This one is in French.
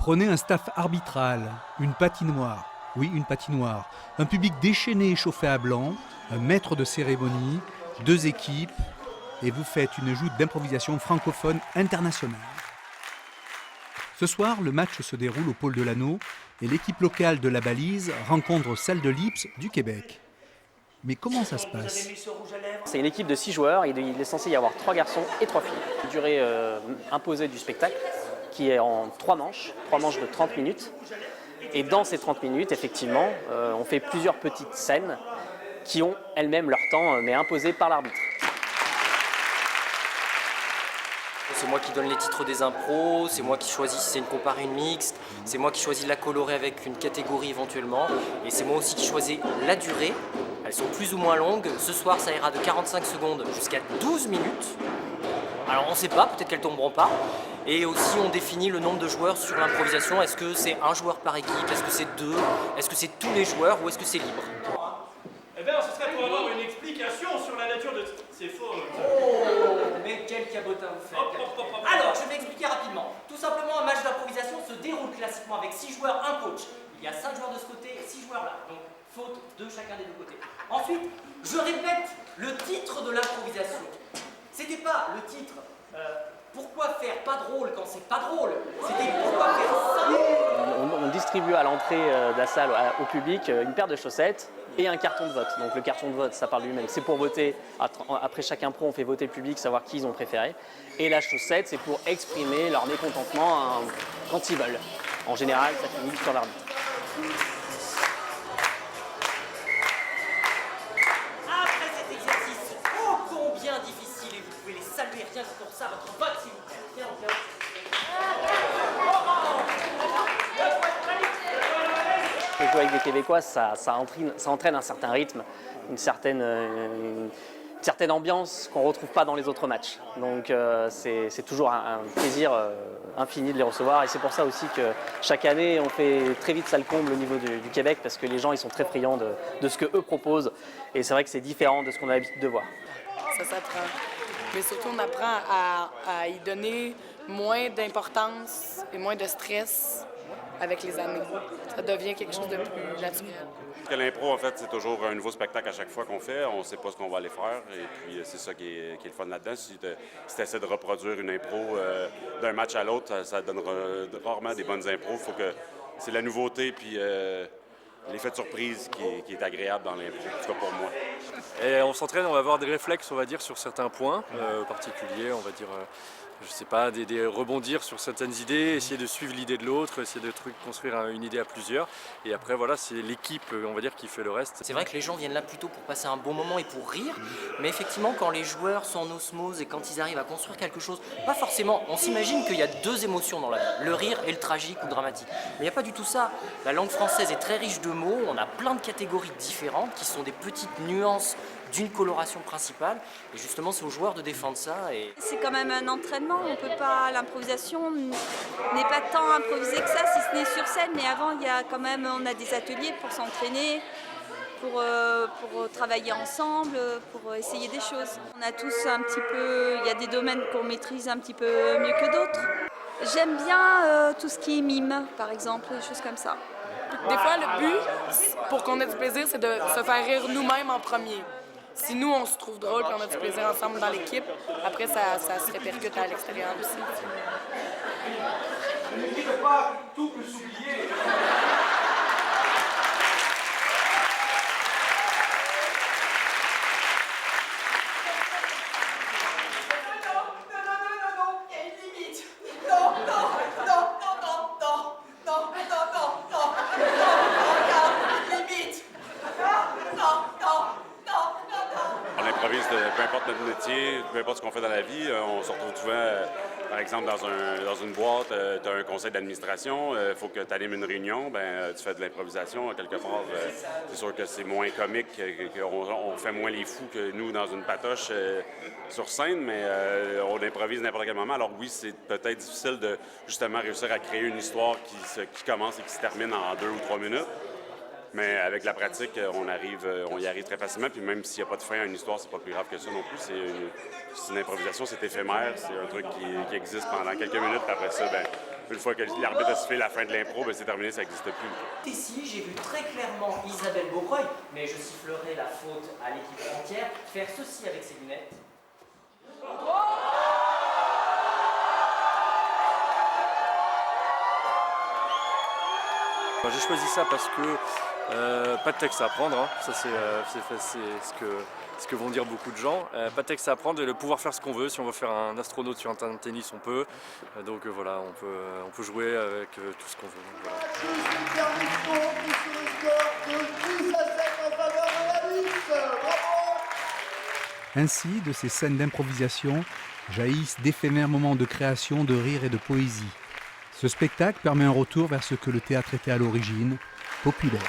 Prenez un staff arbitral, une patinoire, oui une patinoire, un public déchaîné et chauffé à blanc, un maître de cérémonie, 2 équipes, et vous faites une joute d'improvisation francophone internationale. Ce soir, le match se déroule au Pôle de l'Anneau et l'équipe locale de la balise rencontre celle de l'Ips du Québec. Mais comment ça se passe? C'est une équipe de 6 joueurs, il est censé y avoir 3 garçons et 3 filles. La durée imposée du spectacle qui est en 3 manches de 30 minutes. Et dans ces 30 minutes, effectivement, on fait plusieurs petites scènes qui ont elles-mêmes leur temps, mais imposées par l'arbitre. C'est moi qui donne les titres des impros, c'est moi qui choisis si c'est une compare, une mixte, c'est moi qui choisis de la colorer avec une catégorie éventuellement, et c'est moi aussi qui choisis la durée. Elles sont plus ou moins longues. Ce soir, ça ira de 45 secondes jusqu'à 12 minutes. Alors on ne sait pas, peut-être qu'elles ne tomberont pas. Et aussi, on définit le nombre de joueurs sur l'improvisation. Est-ce que c'est un joueur par équipe? Est-ce que c'est 2? Est-ce que c'est tous les joueurs ou est-ce que c'est libre? Eh bien, ce serait pour avoir une explication sur la nature de... C'est faux. Oh, mais quel cabotin vous faites. Alors, je vais expliquer rapidement. Tout simplement, un match d'improvisation se déroule classiquement avec 6 joueurs, un coach. Il y a 5 joueurs de ce côté et 6 joueurs là. Donc, faute de chacun des 2 côtés. Ensuite, je répète le titre de l'improvisation. C'était pas le titre pourquoi faire pas drôle quand c'est pas drôle. C'était pourquoi faire ça. On distribue à l'entrée de la salle au public une paire de chaussettes et un carton de vote. Donc le carton de vote, ça parle lui-même, c'est pour voter. Après chaque impro, on fait voter le public, savoir qui ils ont préféré. Et la chaussette, c'est pour exprimer leur mécontentement quand ils veulent. En général, ça finit sur l'arbitre. Après cet exercice ô combien difficile, et vous pouvez les saluer rien que pour ça, votre vote, s'il vous plaît. Viens, viens. Jouer avec des Québécois, ça entraîne un certain rythme, une certaine ambiance qu'on ne retrouve pas dans les autres matchs. Donc c'est toujours un plaisir infini de les recevoir et c'est pour ça aussi que chaque année on fait très vite salle comble au niveau du Québec parce que les gens ils sont très friands de ce qu'eux proposent et c'est vrai que c'est différent de ce qu'on a l'habitude de voir. Ça s'apprend, mais surtout on apprend à y donner moins d'importance et moins de stress avec les années. Ça devient quelque chose de plus naturel. L'impro, en fait, c'est toujours un nouveau spectacle à chaque fois qu'on fait. On ne sait pas ce qu'on va aller faire. Et puis, c'est ça qui est le fun là-dedans. Si tu essaies de reproduire une impro d'un match à l'autre, ça donne rarement des bonnes impros. Faut que c'est la nouveauté puis l'effet de surprise qui est agréable dans l'impro, en tout cas pour moi. Et on s'entraîne, on va avoir des réflexes, on va dire, sur certains points particuliers, on va dire... je sais pas, rebondir sur certaines idées, essayer de suivre l'idée de l'autre, essayer de construire une idée à plusieurs. Et après, voilà, c'est l'équipe, on va dire, qui fait le reste. C'est vrai que les gens viennent là plutôt pour passer un bon moment et pour rire. Mais effectivement, quand les joueurs sont en osmose et quand ils arrivent à construire quelque chose, pas forcément, on s'imagine qu'il y a 2 émotions dans la vie, le rire et le tragique ou dramatique. Mais il n'y a pas du tout ça. La langue française est très riche de mots, on a plein de catégories différentes qui sont des petites nuances d'une coloration principale et justement c'est aux joueurs de défendre ça. C'est quand même un entraînement, on peut pas, l'improvisation n'est pas tant improvisée que ça si ce n'est sur scène, mais avant il y a quand même, on a des ateliers pour s'entraîner, pour travailler ensemble, pour essayer des choses. On a tous un petit peu, il y a des domaines qu'on maîtrise un petit peu mieux que d'autres. J'aime bien tout ce qui est mime par exemple, des choses comme ça. Des fois le but, pour qu'on ait du plaisir, c'est de se faire rire nous-mêmes en premier. Si nous, on se trouve drôle et on a du plaisir ensemble dans l'équipe, après, ça se répercute à l'extérieur aussi. N'oubliez pas, tout peut s'oublier. Peu importe notre métier, peu importe ce qu'on fait dans la vie, on se retrouve souvent, par exemple, dans une boîte, tu as un conseil d'administration, il faut que tu animes une réunion, tu fais de l'improvisation, quelque part. C'est sûr que c'est moins comique, qu'on fait moins les fous que nous dans une patoche sur scène, mais on improvise n'importe quel moment. Alors oui, c'est peut-être difficile de justement réussir à créer une histoire qui commence et qui se termine en 2 ou 3 minutes. Mais avec la pratique, on y arrive très facilement. Puis même s'il n'y a pas de fin à une histoire, c'est pas plus grave que ça non plus. C'est une improvisation, c'est éphémère. C'est un truc qui existe pendant quelques minutes. Après ça, Une fois que l'arbitre a sifflé la fin de l'impro, ben c'est terminé, ça n'existe plus. Ici, j'ai vu très clairement Isabelle Beaubreuil, mais je sifflerai la faute à l'équipe entière, faire ceci avec ses lunettes. J'ai choisi ça parce que pas de texte à apprendre, hein. Ça c'est ce que vont dire beaucoup de gens. Pas de texte à apprendre et le pouvoir faire ce qu'on veut. Si on veut faire un astronaute sur un terrain de tennis, on peut. Donc voilà, on peut jouer avec tout ce qu'on veut. Donc, voilà. Ainsi, de ces scènes d'improvisation, jaillissent d'éphémères moments de création, de rire et de poésie. Ce spectacle permet un retour vers ce que le théâtre était à l'origine, populaire.